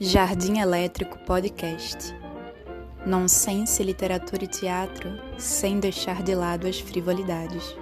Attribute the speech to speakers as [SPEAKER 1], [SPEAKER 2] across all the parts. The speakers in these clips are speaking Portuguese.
[SPEAKER 1] Jardim Elétrico Podcast. Nonsense, literatura e teatro, sem deixar de lado as frivolidades.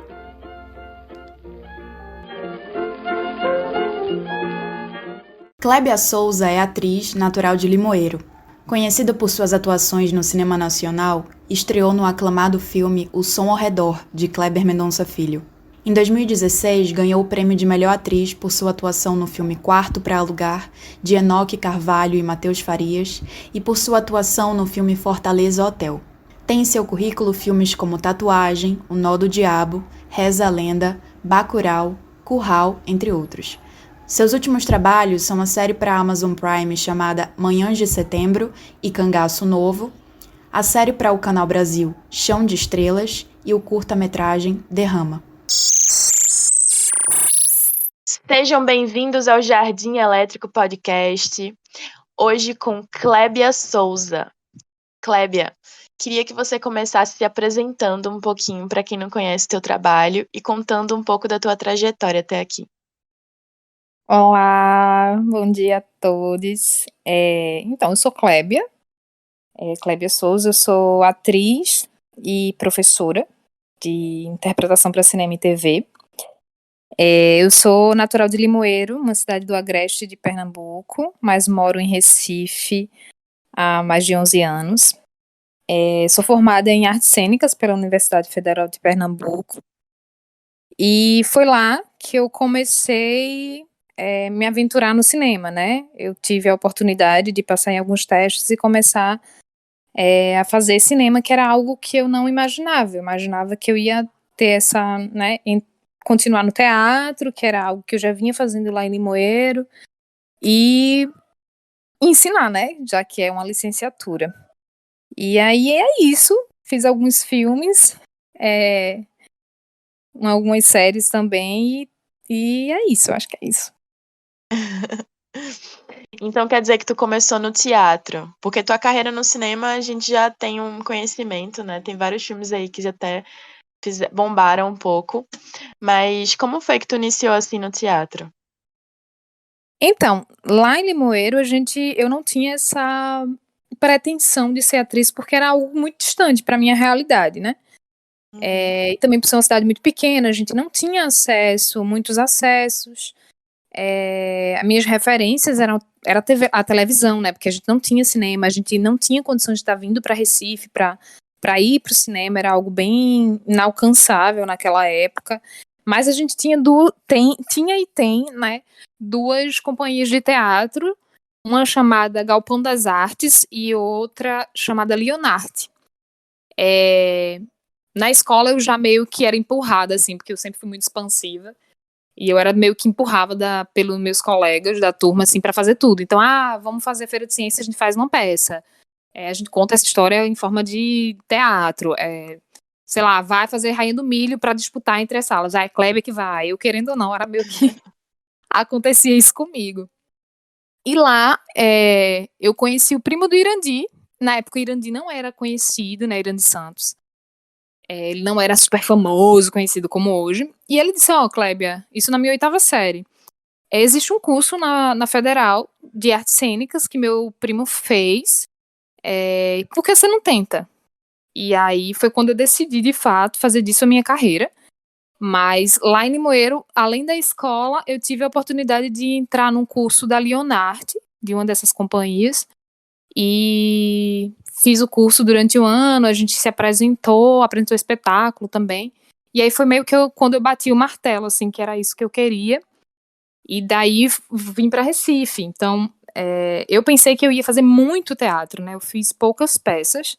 [SPEAKER 1] Clébia Souza é atriz natural de Limoeiro. Conhecida por suas atuações no cinema nacional, estreou no aclamado filme O Som ao Redor, de Kleber Mendonça Filho. Em 2016, ganhou o prêmio de melhor atriz por sua atuação no filme Quarto para Alugar, de Enoque Carvalho e Matheus Farias, e por sua atuação no filme Fortaleza Hotel. Tem em seu currículo filmes como Tatuagem, O Nó do Diabo, Reza a Lenda, Bacurau, Curral, entre outros. Seus últimos trabalhos são a série para a Amazon Prime chamada Manhãs de Setembro e Cangaço Novo, a série para o Canal Brasil Chão de Estrelas e o curta-metragem Derrama.
[SPEAKER 2] Sejam bem-vindos ao Jardim Elétrico Podcast, hoje com Clébia Souza. Clébia, queria que você começasse se apresentando um pouquinho para quem não conhece o teu trabalho e contando um pouco da tua trajetória até aqui.
[SPEAKER 3] Olá, bom dia a todos. Então, eu sou Clébia Souza, eu sou atriz e professora de interpretação para cinema e TV. Eu sou natural de Limoeiro, uma cidade do agreste de Pernambuco, mas moro em Recife há mais de 11 anos. Sou formada em artes cênicas pela Universidade Federal de Pernambuco e foi lá que eu comecei me aventurar no cinema, né? Eu tive a oportunidade de passar em alguns testes e começar a fazer cinema, que era algo que eu não imaginava. Eu imaginava que eu ia ter essa, né, continuar no teatro, que era algo que eu já vinha fazendo lá em Limoeiro, e ensinar, né, já que é uma licenciatura. E aí é isso, fiz alguns filmes, algumas séries também, e é isso, eu acho que é isso.
[SPEAKER 2] Então quer dizer que tu começou no teatro, porque tua carreira no cinema a gente já tem um conhecimento, né? Tem vários filmes aí que já até bombaram um pouco, mas como foi que tu iniciou assim no teatro?
[SPEAKER 3] Então, lá em Limoeiro eu não tinha essa pretensão de ser atriz, porque era algo muito distante para minha realidade, né? E também por ser uma cidade muito pequena, a gente não tinha muitos acessos. As minhas referências era a televisão, né? Porque a gente não tinha cinema, a gente não tinha condição de estar vindo para Recife para ir para o cinema, era algo bem inalcançável naquela época. Mas a gente tinha e tem, né, duas companhias de teatro, uma chamada Galpão das Artes e outra chamada Leonarte. Na escola eu já meio que era empurrada, assim, porque eu sempre fui muito expansiva. E eu era meio que empurrava pelos meus colegas da turma, assim, para fazer tudo. Então, vamos fazer feira de ciência, a gente faz uma peça. A gente conta essa história em forma de teatro. Sei lá, vai fazer Rainha do Milho para disputar entre as salas. É Kleber que vai. Eu, querendo ou não, era meio que acontecia isso comigo. E lá, eu conheci o primo do Irandi. Na época, o Irandi não era conhecido, né, Irandi Santos. Ele não era super famoso, conhecido como hoje. E ele disse, Clébia, isso na minha 8ª série. Existe um curso na Federal de Artes Cênicas que meu primo fez. Por que você não tenta? E aí foi quando eu decidi, de fato, fazer disso a minha carreira. Mas lá em Limoeiro, além da escola, eu tive a oportunidade de entrar num curso da Leonarte, de uma dessas companhias. E fiz o curso durante um ano, a gente se apresentou espetáculo também. E aí foi meio que quando eu bati o martelo, assim, que era isso que eu queria. E daí vim para Recife. Então, eu pensei que eu ia fazer muito teatro, né? Eu fiz poucas peças.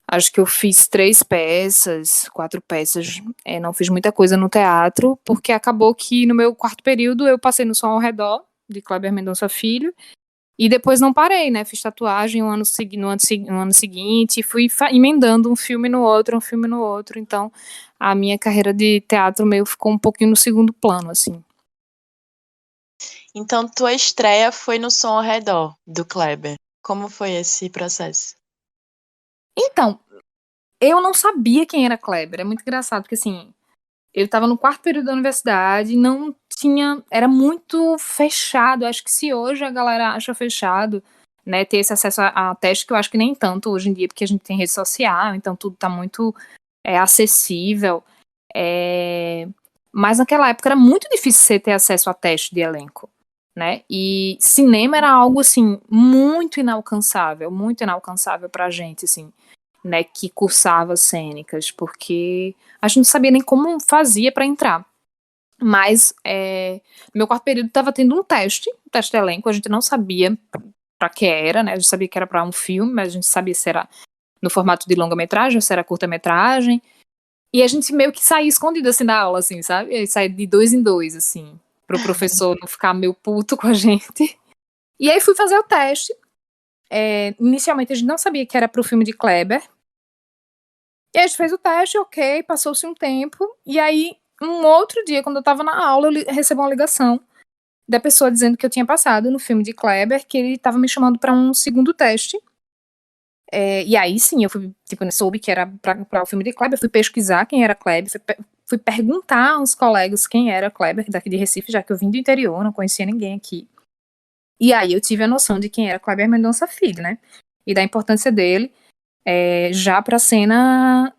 [SPEAKER 3] Acho que eu fiz 3 peças, 4 peças. Não fiz muita coisa no teatro, porque acabou que no meu 4º período eu passei no Som ao Redor, de Kleber Mendonça Filho. E depois não parei, né? Fiz tatuagem no ano seguinte, fui emendando um filme no outro. Então, a minha carreira de teatro meio ficou um pouquinho no segundo plano, assim.
[SPEAKER 2] Então, tua estreia foi no Som ao Redor, do Kleber. Como foi esse processo?
[SPEAKER 3] Então, eu não sabia quem era Kleber. É muito engraçado, porque assim, Eu estava no quarto período da universidade, não tinha, era muito fechado. Acho que se hoje a galera acha fechado, né, ter esse acesso a teste, que eu acho que nem tanto hoje em dia, porque a gente tem rede social, então tudo tá muito acessível. Mas naquela época era muito difícil você ter acesso a teste de elenco, né? E cinema era algo assim muito inalcançável pra gente, assim, né, que cursava cênicas, porque a gente não sabia nem como fazia para entrar. Mas meu quarto período estava tendo um teste de elenco, a gente não sabia para que era, né? A gente sabia que era para um filme, mas a gente sabia se era no formato de longa-metragem ou se era curta-metragem. E a gente meio que saía escondido assim da aula, assim, sabe? E saía de 2 em 2, assim, pro professor não ficar meio puto com a gente. E aí fui fazer o teste. Inicialmente a gente não sabia que era pro filme de Kleber. E a gente fez o teste, ok, passou-se um tempo. E aí, um outro dia, quando eu tava na aula, eu recebi uma ligação da pessoa dizendo que eu tinha passado no filme de Kleber, que ele tava me chamando para um segundo teste. E aí sim, eu fui, tipo, soube que era pra o filme de Kleber, fui pesquisar quem era Kleber, fui perguntar aos colegas quem era Kleber, daqui de Recife, já que eu vim do interior, não conhecia ninguém aqui. E aí eu tive a noção de quem era Kleber Mendonça Filho, né? E da importância dele já pra cena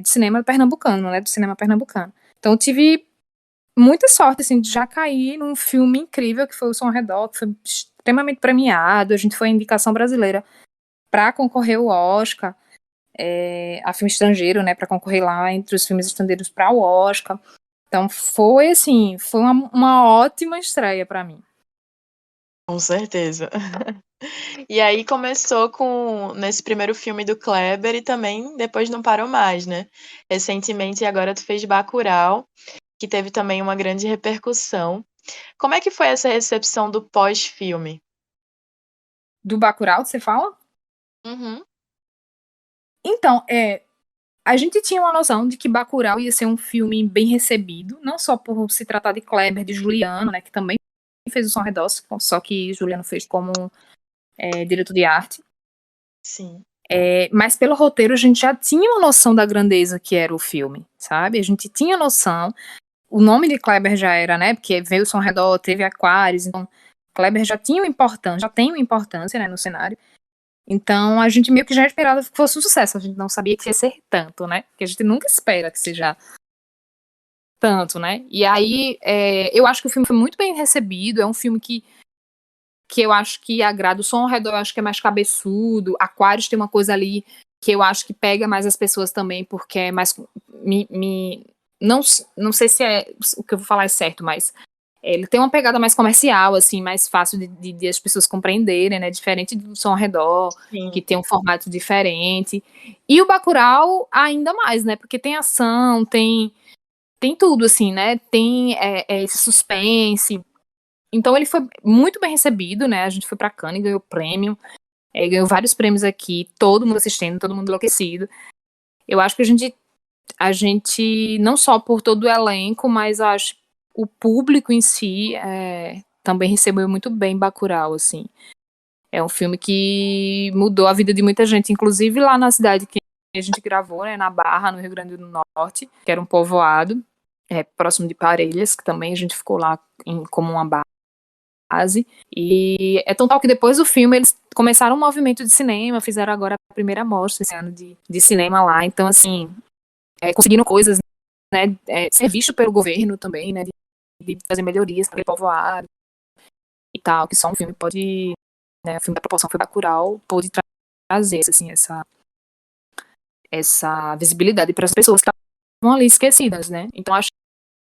[SPEAKER 3] de cinema pernambucano, né? Do cinema pernambucano. Então eu tive muita sorte, assim, de já cair num filme incrível que foi O Som ao Redor, que foi extremamente premiado, a gente foi a indicação brasileira para concorrer ao Oscar, a filme estrangeiro, né, para concorrer lá entre os filmes estrangeiros para o Oscar. Então foi assim, foi uma ótima estreia para mim.
[SPEAKER 2] Com certeza. E aí começou nesse primeiro filme do Kleber e também depois não parou mais, né? Recentemente agora tu fez Bacurau, que teve também uma grande repercussão. Como é que foi essa recepção do pós-filme?
[SPEAKER 3] Do Bacurau, você fala?
[SPEAKER 2] Uhum.
[SPEAKER 3] Então, a gente tinha uma noção de que Bacurau ia ser um filme bem recebido, não só por se tratar de Kleber, de Juliano, né, que também fez o Som ao Redor, só que Juliano fez como diretor de arte.
[SPEAKER 2] Sim.
[SPEAKER 3] Mas pelo roteiro a gente já tinha uma noção da grandeza que era o filme, sabe? A gente tinha noção. O nome de Kleber já era, né? Porque veio o Som ao Redor, teve Aquários, então Kleber já tem uma importância, né, no cenário. Então a gente meio que já esperava que fosse um sucesso. A gente não sabia que ia ser tanto, né? Porque a gente nunca espera que seja tanto, né? E aí eu acho que o filme foi muito bem recebido. É um filme que eu acho que agrada. O Som ao Redor eu acho que é mais cabeçudo. Aquários tem uma coisa ali que eu acho que pega mais as pessoas também, porque é mais. Não sei se o que eu vou falar é certo, mas ele tem uma pegada mais comercial, assim, mais fácil de as pessoas compreenderem, né? Diferente do Som ao Redor,
[SPEAKER 2] Sim.
[SPEAKER 3] que tem um formato diferente. E o Bacurau ainda mais, né? Porque tem ação, tem tudo, assim, né? Tem esse suspense. Então ele foi muito bem recebido, né? A gente foi pra Cannes, ganhou prêmio, ganhou vários prêmios aqui, todo mundo assistindo, todo mundo enlouquecido. Eu acho que a gente não só por todo o elenco, mas acho o público em si também recebeu muito bem Bacurau, assim. É um filme que mudou a vida de muita gente, inclusive lá na cidade que a gente gravou, né, na Barra, no Rio Grande do Norte, que era um povoado, próximo de Parelhas, que também a gente ficou lá como uma base. E é tão tal que depois do filme eles começaram um movimento de cinema, fizeram agora a primeira mostra esse ano de cinema lá. Então, assim, conseguindo coisas, né, ser visto pelo governo também, né, de fazer melhorias para o povoado e tal, que só um filme pode, né, o filme da proporção foi Bacurau, pôde trazer, assim, essa visibilidade para as pessoas que estavam ali esquecidas, né. Então, acho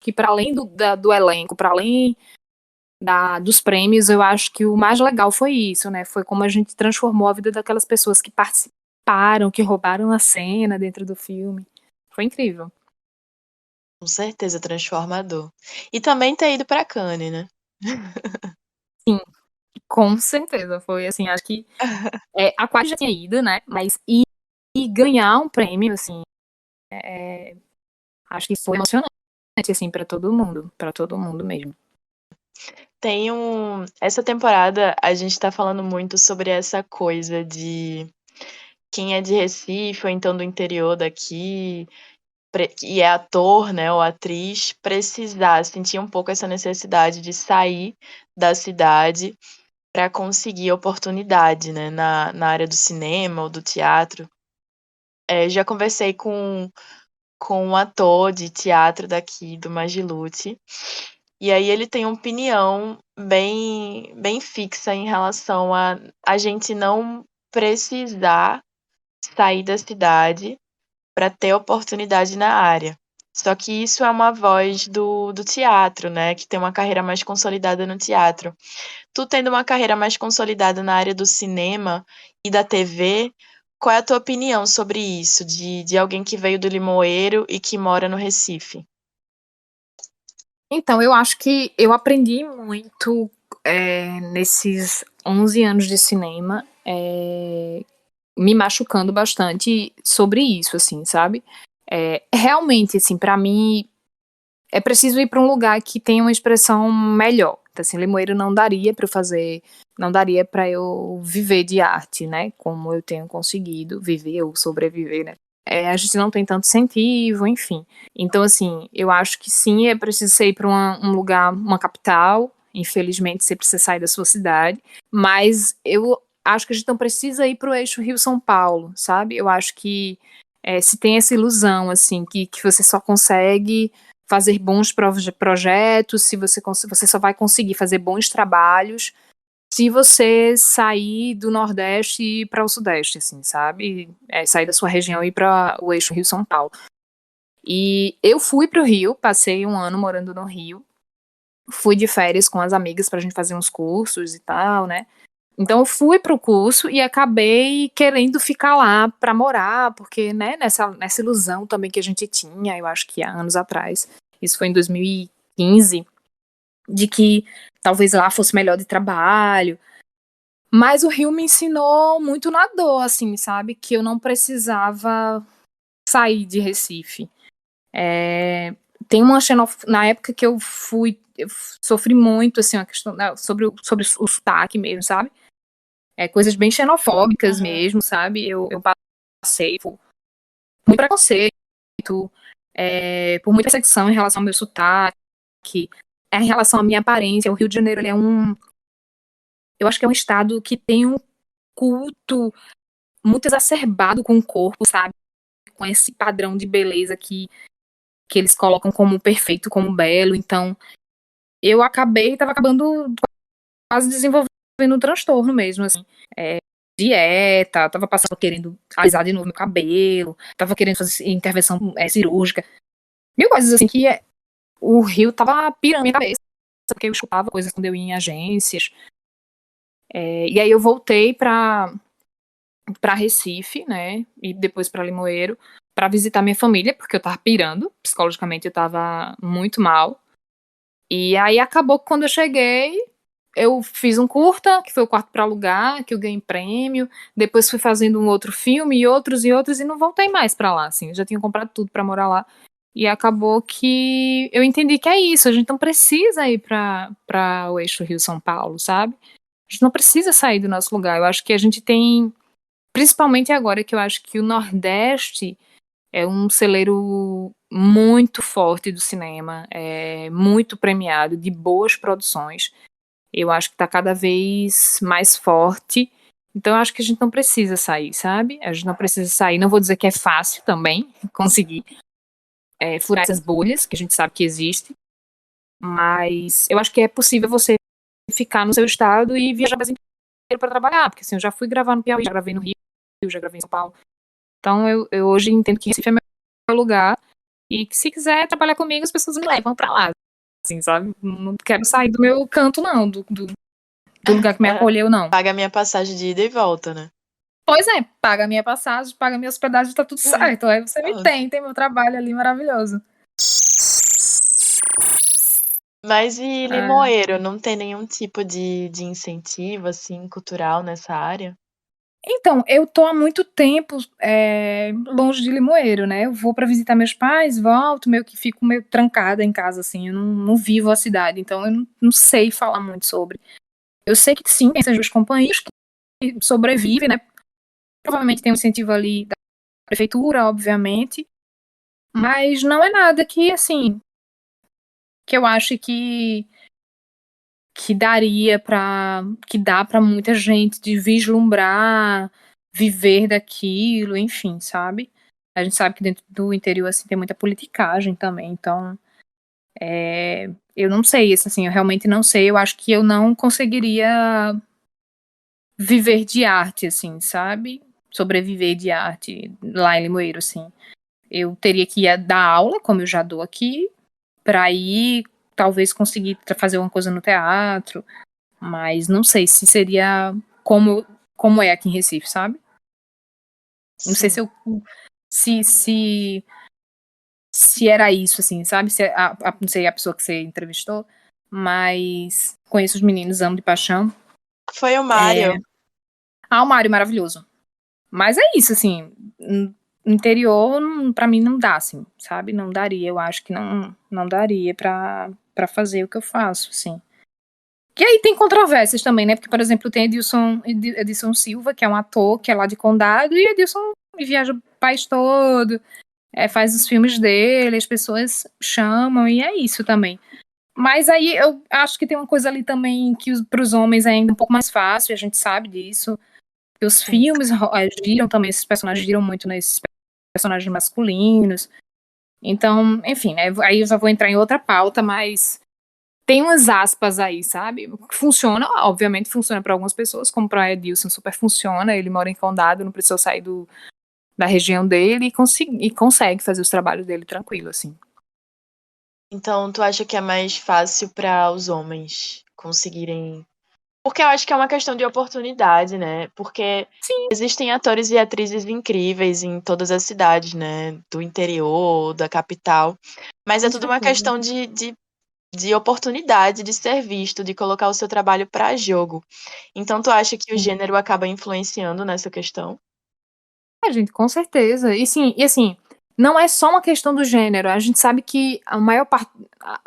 [SPEAKER 3] que para além do elenco, para além dos prêmios, eu acho que o mais legal foi isso, né? Foi como a gente transformou a vida daquelas pessoas que participaram, que roubaram a cena dentro do filme. Foi incrível.
[SPEAKER 2] Com certeza, transformador. E também ter ido pra Cannes, né?
[SPEAKER 3] Sim, com certeza. Foi assim, acho que a Aquário já tinha ido, né? Mas e ganhar um prêmio, assim, acho que foi emocionante, assim, para todo mundo mesmo.
[SPEAKER 2] Essa temporada a gente tá falando muito sobre essa coisa de quem é de Recife ou então do interior daqui, e é ator, né, ou atriz, sentir um pouco essa necessidade de sair da cidade para conseguir oportunidade, né, na área do cinema ou do teatro. Já conversei com um ator de teatro daqui do Magilute, e aí ele tem uma opinião bem fixa em relação a gente não precisar sair da cidade para ter oportunidade na área. Só que isso é uma voz do teatro, né? Que tem uma carreira mais consolidada no teatro. Tu tendo uma carreira mais consolidada na área do cinema e da TV, qual é a tua opinião sobre isso? De alguém que veio do Limoeiro e que mora no Recife?
[SPEAKER 3] Então, eu acho que eu aprendi muito nesses 11 anos de cinema, me machucando bastante sobre isso, assim, sabe? Realmente, assim, pra mim, é preciso ir pra um lugar que tenha uma expressão melhor. Então, assim, Limoeiro não daria pra eu fazer, não daria pra eu viver de arte, né? Como eu tenho conseguido viver ou sobreviver, né? A gente não tem tanto incentivo, enfim. Então, assim, eu acho que sim, é preciso você ir pra um lugar, uma capital. Infelizmente, você precisa sair da sua cidade. Mas eu acho que a gente não precisa ir pro eixo Rio-São Paulo, sabe? Eu acho que se tem essa ilusão, assim, que você só consegue fazer bons projetos, se você só vai conseguir fazer bons trabalhos se você sair do Nordeste e ir para o Sudeste, assim, sabe? Sair da sua região e ir para o eixo Rio-São Paulo. E eu fui para o Rio, passei um ano morando no Rio, fui de férias com as amigas pra gente fazer uns cursos e tal, né? Então eu fui pro curso e acabei querendo ficar lá pra morar, porque, né, nessa ilusão também que a gente tinha, eu acho que há anos atrás, isso foi em 2015, de que talvez lá fosse melhor de trabalho. Mas o Rio me ensinou muito na dor, assim, sabe? Que eu não precisava sair de Recife. Tem uma na época que eu fui, eu sofri muito, assim, uma questão sobre o sotaque mesmo, sabe? Coisas bem xenofóbicas mesmo, sabe? Eu passei por muito preconceito, por muita perseguição em relação ao meu sotaque, em relação à minha aparência. O Rio de Janeiro, ele eu acho que é um estado que tem um culto muito exacerbado com o corpo, sabe? Com esse padrão de beleza que eles colocam como perfeito, como belo. Então, tava acabando quase desenvolvendo um transtorno mesmo, assim. Dieta, tava querendo alisar de novo meu cabelo, tava querendo fazer intervenção cirúrgica. Mil coisas, assim, que o Rio tava pirando minha cabeça, porque eu escutava coisas quando eu ia em agências. E aí eu voltei pra Recife, né, e depois pra Limoeiro, pra visitar minha família, porque eu tava pirando, psicologicamente eu tava muito mal. E aí acabou que quando eu cheguei, eu fiz um curta, que foi o Quarto para Alugar, que eu ganhei prêmio, depois fui fazendo um outro filme, e outros, e não voltei mais pra lá, assim, eu já tinha comprado tudo pra morar lá. E acabou que eu entendi que é isso, a gente não precisa ir pra o eixo Rio-São Paulo, sabe? A gente não precisa sair do nosso lugar, eu acho que a gente tem, principalmente agora que eu acho que o Nordeste é um celeiro muito forte do cinema, muito premiado, de boas produções. Eu acho que tá cada vez mais forte. Então eu acho que a gente não precisa sair, sabe? A gente não precisa sair. Não vou dizer que é fácil também conseguir furar essas bolhas que a gente sabe que existe. Mas eu acho que é possível você ficar no seu estado e viajar o Brasil inteiro para trabalhar. Porque assim, eu já fui gravar no Piauí, já gravei no Rio, já gravei em São Paulo. Então eu hoje entendo que Recife é meu lugar. E que se quiser trabalhar comigo, as pessoas me levam pra lá. Assim, sabe? Não quero sair do meu canto, não. Do lugar que me acolheu, não.
[SPEAKER 2] Paga a minha passagem de ida e volta, né?
[SPEAKER 3] Pois é, paga a minha passagem, paga a minha hospedagem, tá tudo certo. Aí você me tem meu trabalho ali maravilhoso.
[SPEAKER 2] Mas e Limoeiro, não tem nenhum tipo de incentivo, assim, cultural nessa área?
[SPEAKER 3] Então, eu tô há muito tempo longe de Limoeiro, né? Eu vou pra visitar meus pais, volto, meio que fico meio trancada em casa, assim. Eu não vivo a cidade, então eu não sei falar muito sobre. Eu sei que sim, tem essas duas companhias que sobrevivem, né? Provavelmente tem um incentivo ali da prefeitura, obviamente. Mas não é nada que, assim, que eu acho que daria para que dá para muita gente de vislumbrar, viver daquilo, enfim, sabe? A gente sabe que dentro do interior assim tem muita politicagem também, então eu não sei, isso assim, eu realmente não sei, eu acho que eu não conseguiria viver de arte, assim, sabe? Sobreviver de arte lá em Limoeiro, assim. Eu teria que ir dar aula, como eu já dou aqui, para ir talvez conseguir fazer uma coisa no teatro, mas não sei se seria como é aqui em Recife, sabe? Não sei
[SPEAKER 2] Sim.
[SPEAKER 3] se eu se se se era isso assim, sabe? Se não sei a pessoa que você entrevistou, mas conheço os meninos, amo de paixão.
[SPEAKER 2] Foi o Mário.
[SPEAKER 3] O Mário maravilhoso. Mas é isso assim, interior para mim não dá assim, sabe? Não daria, eu acho que não daria para fazer o que eu faço, assim. Que aí tem controvérsias também, né? Porque, por exemplo, tem Edilson Silva, que é um ator que é lá de Condado, e Edilson viaja o país todo, faz os filmes dele, as pessoas chamam, e é isso também. Mas aí eu acho que tem uma coisa ali também que para os homens é ainda um pouco mais fácil, a gente sabe disso. Que os filmes giram também, esses personagens giram muito nesses personagens masculinos. Então, enfim, né? Aí eu já vou entrar em outra pauta, mas tem umas aspas aí, sabe? Funciona, obviamente funciona para algumas pessoas, como para Edilson super funciona, ele mora em Condado, não precisa sair da região dele e consegue fazer os trabalhos dele tranquilo, assim.
[SPEAKER 2] Então, tu acha que é mais fácil para os homens conseguirem. Porque eu acho que é uma questão de oportunidade, né? Porque
[SPEAKER 3] Sim,
[SPEAKER 2] existem atores e atrizes incríveis em todas as cidades, né? Do interior, da capital. Mas é
[SPEAKER 3] com
[SPEAKER 2] tudo uma
[SPEAKER 3] certeza.
[SPEAKER 2] questão de oportunidade de ser visto, de colocar o seu trabalho para jogo. Então, tu acha que o
[SPEAKER 3] Sim.
[SPEAKER 2] gênero acaba influenciando nessa questão?
[SPEAKER 3] Gente, com certeza. E sim, e assim, não é só uma questão do gênero. A gente sabe que a maior parte.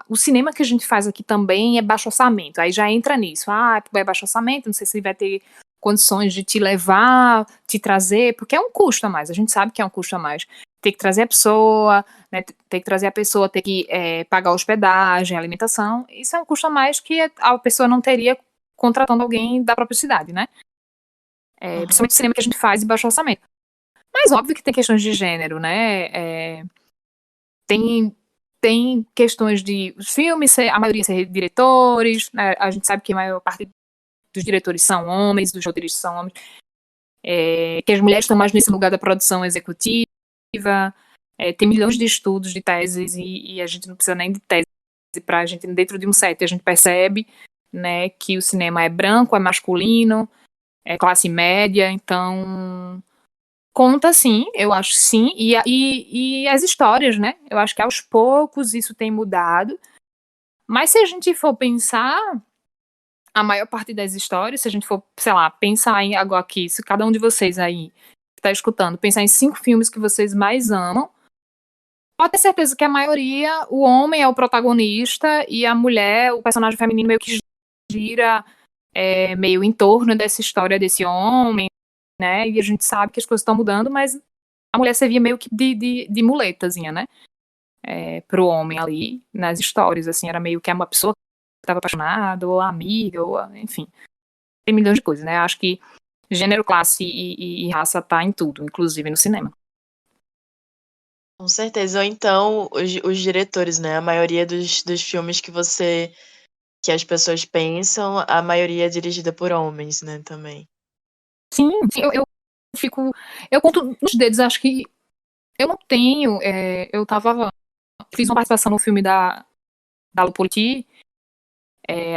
[SPEAKER 3] O cinema que a gente faz aqui também é baixo orçamento. Aí já entra nisso. É baixo orçamento, não sei se vai ter condições de te levar, te trazer, porque é um custo a mais. A gente sabe que é um custo a mais. Ter que trazer a pessoa, né? Ter que trazer a pessoa, ter que pagar hospedagem, alimentação. Isso é um custo a mais que a pessoa não teria contratando alguém da própria cidade, né? Principalmente o cinema que a gente faz de baixo orçamento. Mas óbvio que tem questões de gênero, né? Tem, tem questões de os filmes, a maioria ser diretores, né? A gente sabe que a maior parte dos diretores são homens, dos roteiristas são homens, que as mulheres estão mais nesse lugar da produção executiva, tem milhões de estudos, de teses, e a gente não precisa nem de tese para a gente, dentro de um set, a gente percebe, né, que o cinema é branco, é masculino, é classe média, então conta sim, eu acho sim, e as histórias, né? Eu acho que aos poucos isso tem mudado. Mas se a gente for pensar, a maior parte das histórias, se a gente for, sei lá, pensar em agora aqui, se cada um de vocês aí que tá escutando, pensar em 5 filmes que vocês mais amam, pode ter certeza que a maioria, o homem é o protagonista e a mulher, o personagem feminino meio que gira meio em torno dessa história desse homem, né? E a gente sabe que as coisas estão mudando, mas a mulher servia meio que de muletazinha, né? Pro homem ali, nas histórias, assim, era meio que uma pessoa que estava apaixonada, ou amiga, ou enfim. Tem milhões de coisas, né? Acho que gênero, classe e raça tá em tudo, inclusive no cinema.
[SPEAKER 2] Com certeza. Ou então, os diretores, né? A maioria dos filmes que as pessoas pensam, a maioria é dirigida por homens, né, também.
[SPEAKER 3] Sim, sim, eu fico. Eu conto nos dedos, acho que eu não tenho. Eu fiz uma participação no filme da Lupoliti,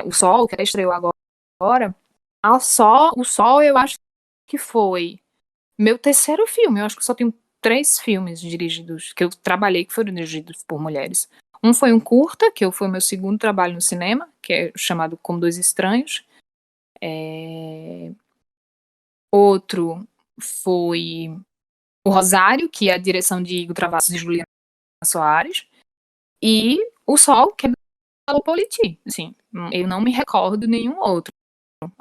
[SPEAKER 3] O Sol, que até estreou agora. O Sol, eu acho que foi meu terceiro filme. Eu acho que só tenho 3 filmes dirigidos, que eu trabalhei, que foram dirigidos por mulheres. Um foi um curta, que foi meu segundo trabalho no cinema, que é chamado Como Dois Estranhos. Outro foi O Rosário, que é a direção de Igor Travassos e Juliana Soares. E O Sol, que é da Lopoliti. Assim, eu não me recordo nenhum outro.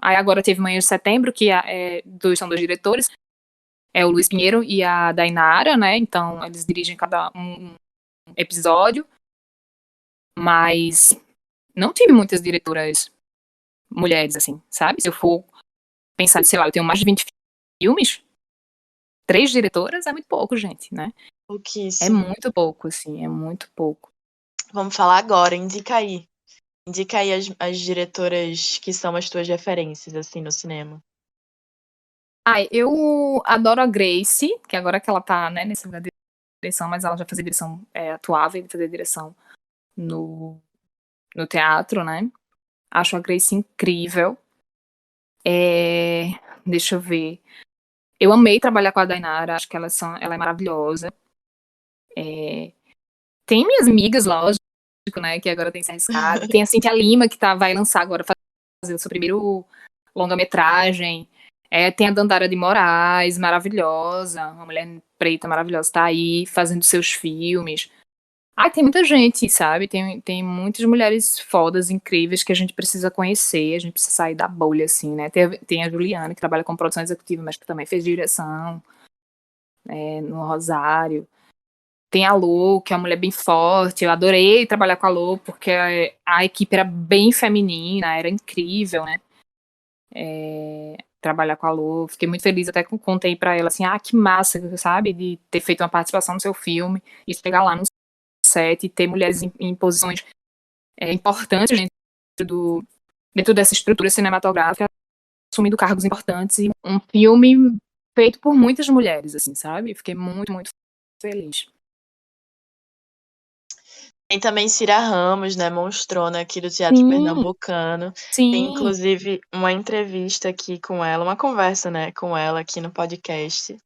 [SPEAKER 3] Aí agora teve Manhã de Setembro, que são dois diretores, é o Luiz Pinheiro e a Dainara, né? Então eles dirigem cada um episódio, mas não tive muitas diretoras mulheres, assim, sabe? Se eu for pensar, sei lá, eu tenho mais de 20 filmes, 3 diretoras é muito pouco, gente, né? É
[SPEAKER 2] Pouquíssimo.
[SPEAKER 3] muito pouco, assim, é muito pouco.
[SPEAKER 2] Vamos falar agora, indica aí. Indica aí as diretoras que são as tuas referências, assim, no cinema.
[SPEAKER 3] Eu adoro a Grace, que agora que ela tá, né, nesse lugar de direção, mas ela já fazia direção, atuava e fazia direção no teatro, né? Acho a Grace incrível. Deixa eu ver. Eu amei trabalhar com a Dainara, acho que ela é maravilhosa. Tem minhas amigas, lógico, né, que agora tem se arriscado. Tem a Cintia Lima, que vai lançar agora, fazer o seu primeiro longa-metragem. Tem a Dandara de Moraes, maravilhosa, uma mulher preta maravilhosa, tá aí fazendo seus filmes. Tem muita gente, sabe? Tem muitas mulheres fodas, incríveis, que a gente precisa conhecer, a gente precisa sair da bolha, assim, né? Tem a Juliana, que trabalha com produção executiva, mas que também fez direção, no Rosário. Tem a Lô, que é uma mulher bem forte, eu adorei trabalhar com a Lô, porque a equipe era bem feminina, era incrível, né? Trabalhar com a Lô, fiquei muito feliz, até que contei pra ela, assim, que massa, sabe? De ter feito uma participação no seu filme, e chegar lá no set e ter mulheres em posições importantes dentro dessa estrutura cinematográfica, assumindo cargos importantes, e um filme feito por muitas mulheres, assim, sabe? Fiquei muito, muito feliz.
[SPEAKER 2] Tem também Cira Ramos, né, monstrona aqui do Teatro Pernambucano. Tem,
[SPEAKER 3] Sim.
[SPEAKER 2] inclusive, uma entrevista aqui com ela, uma conversa, né, com ela aqui no podcast.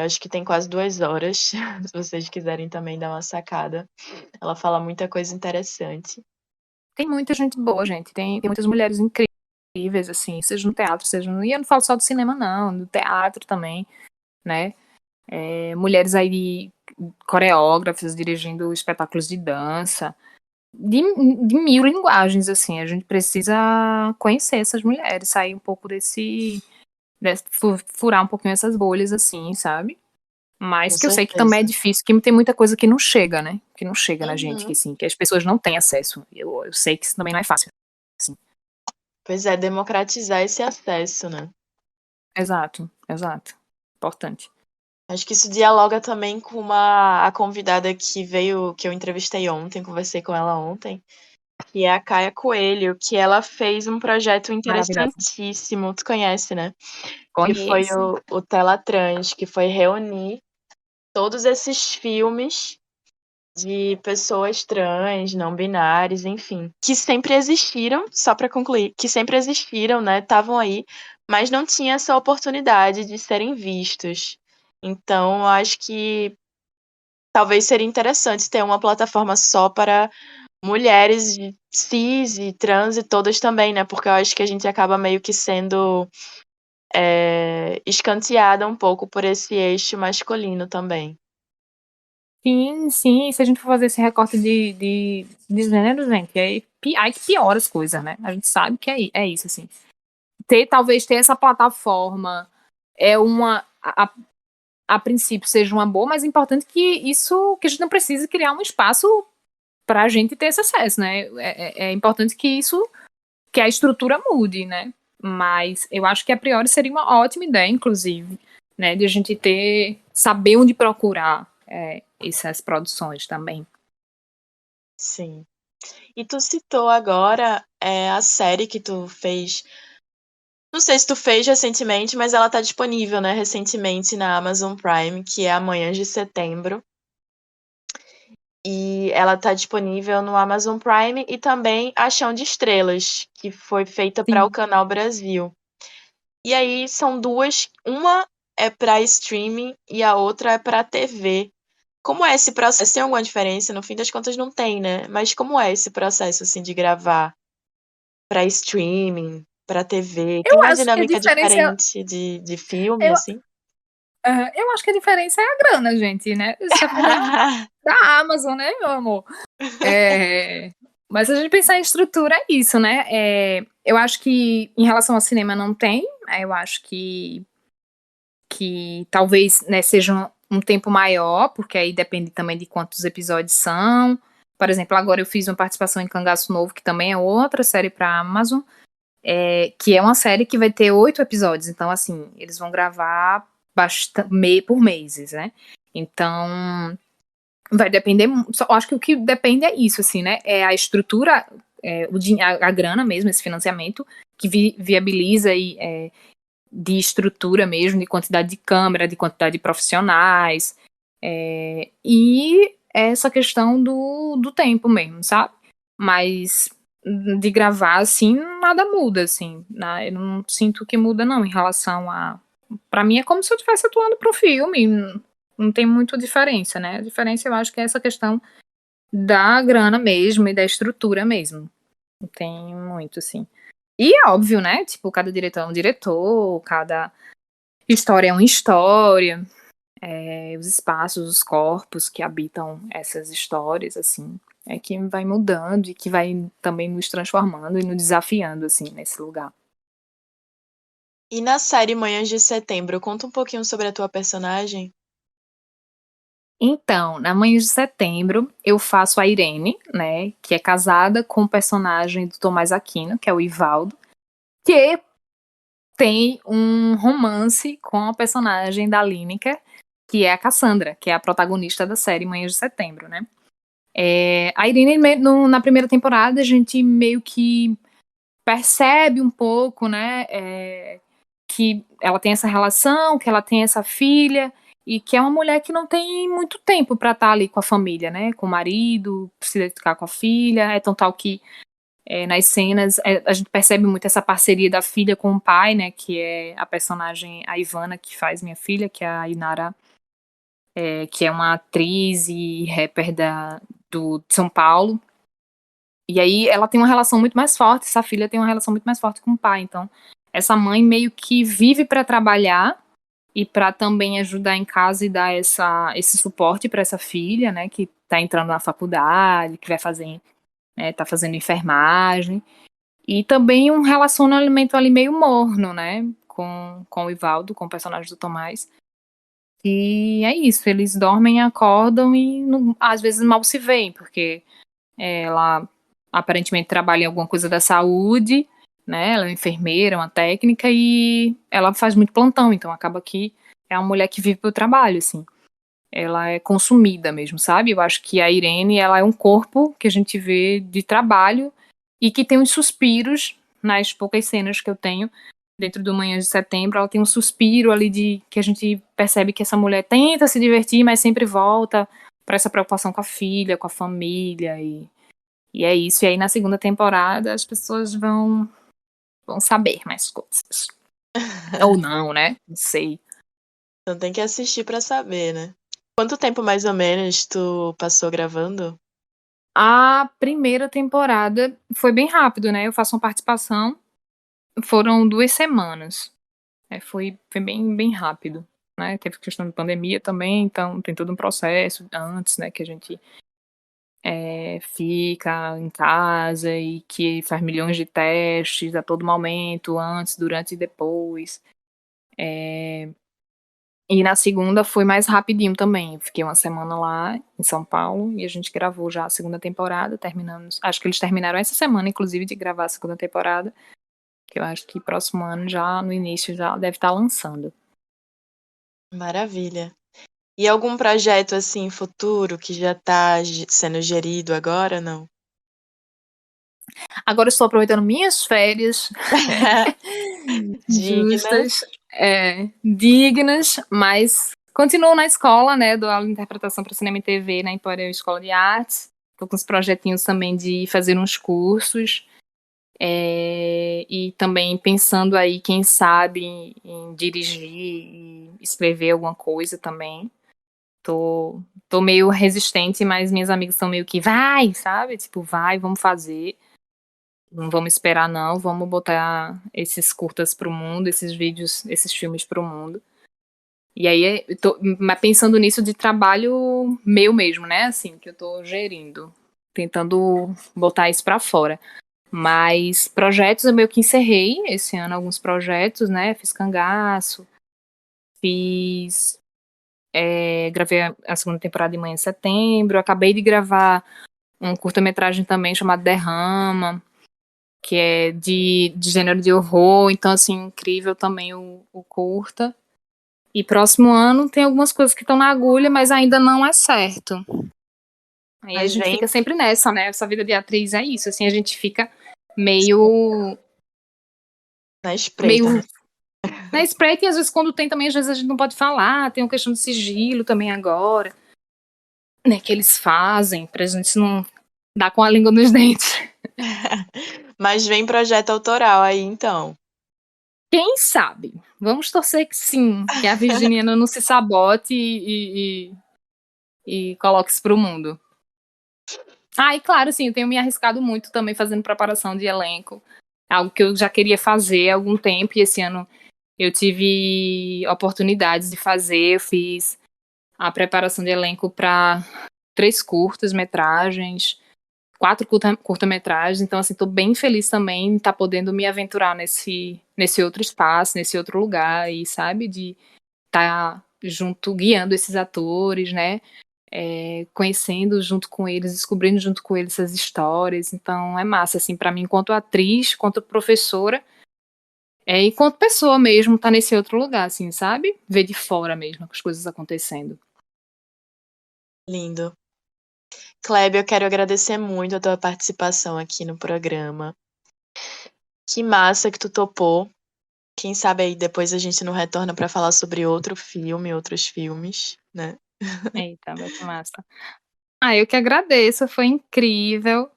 [SPEAKER 2] Acho que tem quase 2 horas, se vocês quiserem também dar uma sacada. Ela fala muita coisa interessante.
[SPEAKER 3] Tem muita gente boa, gente. Tem muitas mulheres incríveis, assim, seja no teatro, seja no... E eu não falo só do cinema, não, do teatro também, né? Mulheres aí, coreógrafas, dirigindo espetáculos de dança, de 1000 linguagens, assim. A gente precisa conhecer essas mulheres, sair um pouco furar um pouquinho essas bolhas, assim, sabe? Mas
[SPEAKER 2] Com
[SPEAKER 3] que eu sei que também é
[SPEAKER 2] certeza.
[SPEAKER 3] difícil, que tem muita coisa que não chega, né? Que não chega na gente,
[SPEAKER 2] Uhum.
[SPEAKER 3] que as pessoas não têm acesso. Eu sei que isso também não é fácil. Assim.
[SPEAKER 2] Pois é, democratizar esse acesso, né?
[SPEAKER 3] Exato. Importante.
[SPEAKER 2] Acho que isso dialoga também com a convidada que veio, que eu entrevistei ontem, conversei com ela ontem, que é a Caia Coelho, que ela fez um projeto
[SPEAKER 3] Maravilhosa.
[SPEAKER 2] interessantíssimo, tu conhece, né? Que foi
[SPEAKER 3] Conheço.
[SPEAKER 2] o Telatrans, que foi reunir todos esses filmes de pessoas trans, não binárias, enfim, que sempre existiram, só para concluir, que sempre existiram, né? Estavam aí, mas não tinha essa oportunidade de serem vistos. Então, acho que talvez seria interessante ter uma plataforma só para mulheres cis e trans e todas também, né? Porque eu acho que a gente acaba meio que sendo escanteada um pouco por esse eixo masculino também.
[SPEAKER 3] Sim. Se a gente for fazer esse recorte de gênero, gente, aí que piora as coisas, né? A gente sabe que é isso, assim. Talvez ter essa plataforma a princípio seja uma boa, mas é importante que a gente não precise criar um espaço para a gente ter esse acesso, né? É importante que a estrutura mude, né? Mas eu acho que a priori seria uma ótima ideia, inclusive, né? De a gente saber onde procurar essas produções também.
[SPEAKER 2] Sim. E tu citou agora a série que tu fez. Não sei se tu fez recentemente, mas ela tá disponível, né, recentemente na Amazon Prime, que é Amanhã de Setembro. E ela tá disponível no Amazon Prime e também A Chão de Estrelas, que foi feita para o
[SPEAKER 3] Sim.
[SPEAKER 2] Canal Brasil. E aí são duas, uma é para streaming e a outra é para TV. Como é esse processo? Tem alguma diferença? No fim das contas não tem, né? Mas como é esse processo assim de gravar para streaming, para TV? Tem
[SPEAKER 3] Eu
[SPEAKER 2] uma
[SPEAKER 3] acho que a
[SPEAKER 2] dinâmica
[SPEAKER 3] diferença.
[SPEAKER 2] diferente de filme,
[SPEAKER 3] Eu,
[SPEAKER 2] assim?
[SPEAKER 3] eu acho que a diferença é a grana, gente, né? Isso é da Amazon, né, meu amor? Mas se a gente pensar em estrutura, é isso, né? Eu acho que em relação ao cinema não tem. Eu acho que talvez, né, seja um tempo maior, porque aí depende também de quantos episódios são. Por exemplo, agora eu fiz uma participação em Cangaço Novo, que também é outra série para Amazon, que é uma série que vai ter 8 episódios. Então, assim, eles vão gravar por meses, né? Então, vai depender. Eu acho que o que depende é isso, assim, né? É a estrutura, a grana mesmo, esse financiamento, que viabiliza de estrutura mesmo, de quantidade de câmera, de quantidade de profissionais, e essa questão do tempo mesmo, sabe? Mas de gravar, assim, nada muda, assim, né? Eu não sinto que muda, não, em relação a... Pra mim é como se eu estivesse atuando pro filme, não tem muita diferença, né? A diferença eu acho que é essa questão da grana mesmo e da estrutura mesmo. Não tem muito, assim. E é óbvio, né? Tipo, cada diretor é um diretor, cada história é uma história, os espaços, os corpos que habitam essas histórias, assim, é que vai mudando e que vai também nos transformando e nos desafiando, assim, nesse lugar.
[SPEAKER 2] E na série Manhãs de Setembro, conta um pouquinho sobre a tua personagem.
[SPEAKER 3] Então, na Manhãs de Setembro, eu faço a Irene, né, que é casada com o personagem do Tomás Aquino, que é o Ivaldo, que tem um romance com a personagem da Lineker, que é a Cassandra, que é a protagonista da série Manhãs de Setembro, né. A Irene, na primeira temporada, a gente meio que percebe um pouco, né, que ela tem essa relação, que ela tem essa filha, e que é uma mulher que não tem muito tempo para estar ali com a família, né, com o marido, precisa ficar com a filha, tão tal que nas cenas a gente percebe muito essa parceria da filha com o pai, né, que é a personagem, a Ivana, que faz minha filha, que é a Inara, que é uma atriz e rapper de São Paulo. E aí ela tem uma relação muito mais forte, essa filha tem uma relação muito mais forte com o pai, então essa mãe meio que vive para trabalhar e para também ajudar em casa e dar esse suporte para essa filha, né, que tá entrando na faculdade, que vai fazer, tá fazendo enfermagem, e também um relacionamento ali meio morno, né, com o Ivaldo, com o personagem do Tomás. E é isso, eles dormem, acordam e às vezes mal se veem, porque ela aparentemente trabalha em alguma coisa da saúde, né? Ela é uma enfermeira, uma técnica, e ela faz muito plantão, então acaba que é uma mulher que vive pro trabalho, assim. Ela é consumida mesmo, sabe? Eu acho que a Irene, ela é um corpo que a gente vê de trabalho e que tem uns suspiros nas poucas cenas que eu tenho dentro do Manhã de Setembro. Ela tem um suspiro ali que a gente percebe que essa mulher tenta se divertir, mas sempre volta para essa preocupação com a filha, com a família, e é isso. E aí na segunda temporada as pessoas vão saber mais coisas. Ou não, né? Não sei.
[SPEAKER 2] Então tem que assistir pra saber, né? Quanto tempo mais ou menos tu passou gravando?
[SPEAKER 3] A primeira temporada foi bem rápido, né? Eu faço uma participação, foram 2 semanas. Foi bem, bem rápido, né? Teve questão de pandemia também, então tem todo um processo antes, né? Que a gente fica em casa e que faz milhões de testes a todo momento, antes, durante e depois. E na segunda foi mais rapidinho também. Eu fiquei uma semana lá em São Paulo e a gente gravou já a segunda temporada, terminamos. Acho que eles terminaram essa semana, inclusive, de gravar a segunda temporada. Que eu acho que próximo ano, já no início, já deve estar lançando.
[SPEAKER 2] Maravilha. E algum projeto assim futuro que já tá sendo gerido agora, não?
[SPEAKER 3] Agora eu estou aproveitando minhas férias
[SPEAKER 2] Dignas.
[SPEAKER 3] justas, dignas, mas continuo na escola, né? Dou aula de interpretação para cinema e TV na Empório Escola de Artes. Estou com uns projetinhos também de fazer uns cursos. E também pensando aí, quem sabe, em dirigir e escrever alguma coisa também. Tô meio resistente, mas minhas amigas estão meio que, vai, sabe? Tipo, vai, vamos fazer. Não vamos esperar, não. Vamos botar esses curtas pro mundo, esses vídeos, esses filmes pro mundo. E aí, mas pensando nisso de trabalho meu mesmo, né? Assim, que eu tô gerindo. Tentando botar isso pra fora. Mas projetos eu meio que encerrei esse ano, alguns projetos, né? Fiz Cangaço, fiz Gravei a segunda temporada de Manhã em Setembro. Acabei de gravar um curta-metragem também chamado Derrama, que é de gênero de horror. Então, assim, incrível também o curta. E próximo ano tem algumas coisas que estão na agulha, mas ainda não é certo. Aí a gente fica sempre nessa, né? Essa vida de atriz é isso, assim, a gente fica meio...
[SPEAKER 2] Na espreita.
[SPEAKER 3] Na espreita, e às vezes quando tem também, às vezes a gente não pode falar, tem uma questão de sigilo também agora, né, que eles fazem, pra gente não dar com a língua nos dentes.
[SPEAKER 2] Mas vem projeto autoral aí, então.
[SPEAKER 3] Quem sabe? Vamos torcer que sim, que a Virginiana não se sabote e coloque isso pro mundo. E claro, sim, eu tenho me arriscado muito também fazendo preparação de elenco, algo que eu já queria fazer há algum tempo, e esse ano eu tive oportunidades de fazer. Eu fiz a preparação de elenco para 3 curtas-metragens, 4 curta-metragens, então assim, tô bem feliz também de estar podendo me aventurar nesse outro espaço, nesse outro lugar, e sabe, de estar junto, guiando esses atores, né, conhecendo junto com eles, descobrindo junto com eles essas histórias. Então é massa, assim, para mim, enquanto atriz, enquanto professora, enquanto pessoa mesmo, tá nesse outro lugar, assim, sabe, ver de fora mesmo as coisas acontecendo.
[SPEAKER 2] Lindo. Kleber, eu quero agradecer muito a tua participação aqui no programa. Que massa que tu topou. Quem sabe aí depois a gente não retorna para falar sobre outro filme, outros filmes, né?
[SPEAKER 3] Eita, vai ser massa. Eu que agradeço, foi incrível.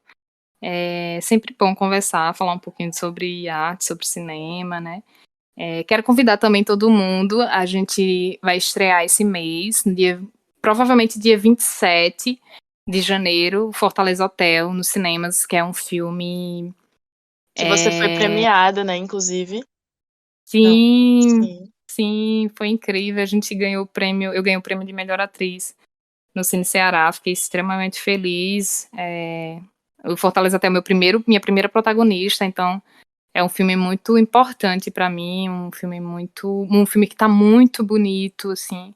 [SPEAKER 3] É sempre bom conversar, falar um pouquinho sobre arte, sobre cinema, né? Quero convidar também todo mundo. A gente vai estrear esse mês, provavelmente dia 27 de janeiro, Fortaleza Hotel, nos cinemas, que é um filme...
[SPEAKER 2] Que você foi premiada, né, inclusive.
[SPEAKER 3] Sim, foi incrível. A gente ganhou o prêmio, eu ganhei o prêmio de melhor atriz no Cine Ceará, fiquei extremamente feliz. O Fortaleza Hotel é minha primeira protagonista, então é um filme muito importante para mim, um filme que tá muito bonito, assim,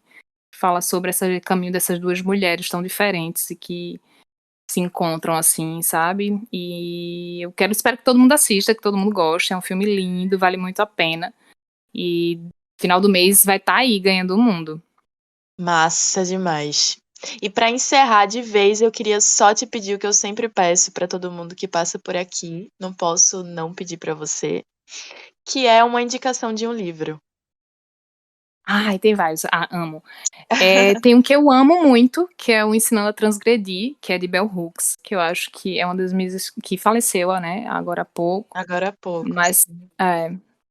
[SPEAKER 3] fala sobre esse caminho dessas duas mulheres tão diferentes e que se encontram, assim, sabe? E espero que todo mundo assista, que todo mundo goste. É um filme lindo, vale muito a pena. E final do mês vai estar aí ganhando o mundo.
[SPEAKER 2] Massa demais. E para encerrar de vez, eu queria só te pedir o que eu sempre peço para todo mundo que passa por aqui. Não posso não pedir para você, que é uma indicação de um livro.
[SPEAKER 3] Tem vários. Amo. Tem um que eu amo muito, que é o Ensinando a Transgredir, que é de Bell Hooks, que eu acho que é uma das minhas... que faleceu, né, agora há pouco. Mas,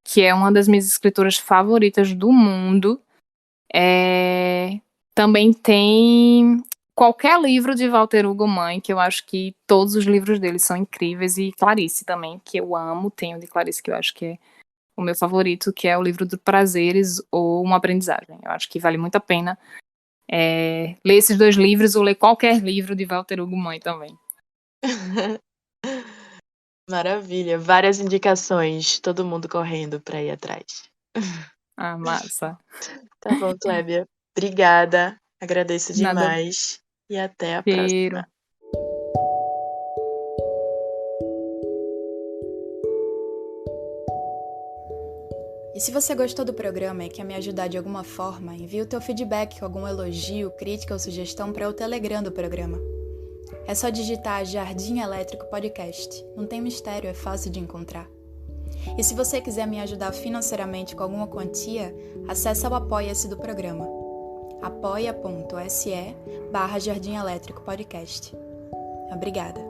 [SPEAKER 3] que é uma das minhas escritoras favoritas do mundo. Também tem qualquer livro de Walter Hugo Mãe, que eu acho que todos os livros dele são incríveis, e Clarice também, que eu amo. Tenho de Clarice, que eu acho que é o meu favorito, que é o livro dos prazeres ou uma aprendizagem. Eu acho que vale muito a pena ler esses 2 livros, ou ler qualquer livro de Walter Hugo Mãe também.
[SPEAKER 2] Maravilha, várias indicações, todo mundo correndo para ir atrás.
[SPEAKER 3] Massa.
[SPEAKER 2] Tá bom, Clébia. Obrigada, agradeço
[SPEAKER 3] Nada.
[SPEAKER 2] demais e até a
[SPEAKER 3] Cheiro.
[SPEAKER 2] próxima.
[SPEAKER 1] E se você gostou do programa e quer me ajudar de alguma forma, envie o teu feedback com algum elogio, crítica ou sugestão para o Telegram do programa. É só digitar Jardim Elétrico Podcast. Não tem mistério, é fácil de encontrar. E se você quiser me ajudar financeiramente com alguma quantia, acesse o Apoia-se do programa. apoia.se/Jardim Elétrico Podcast. Obrigada.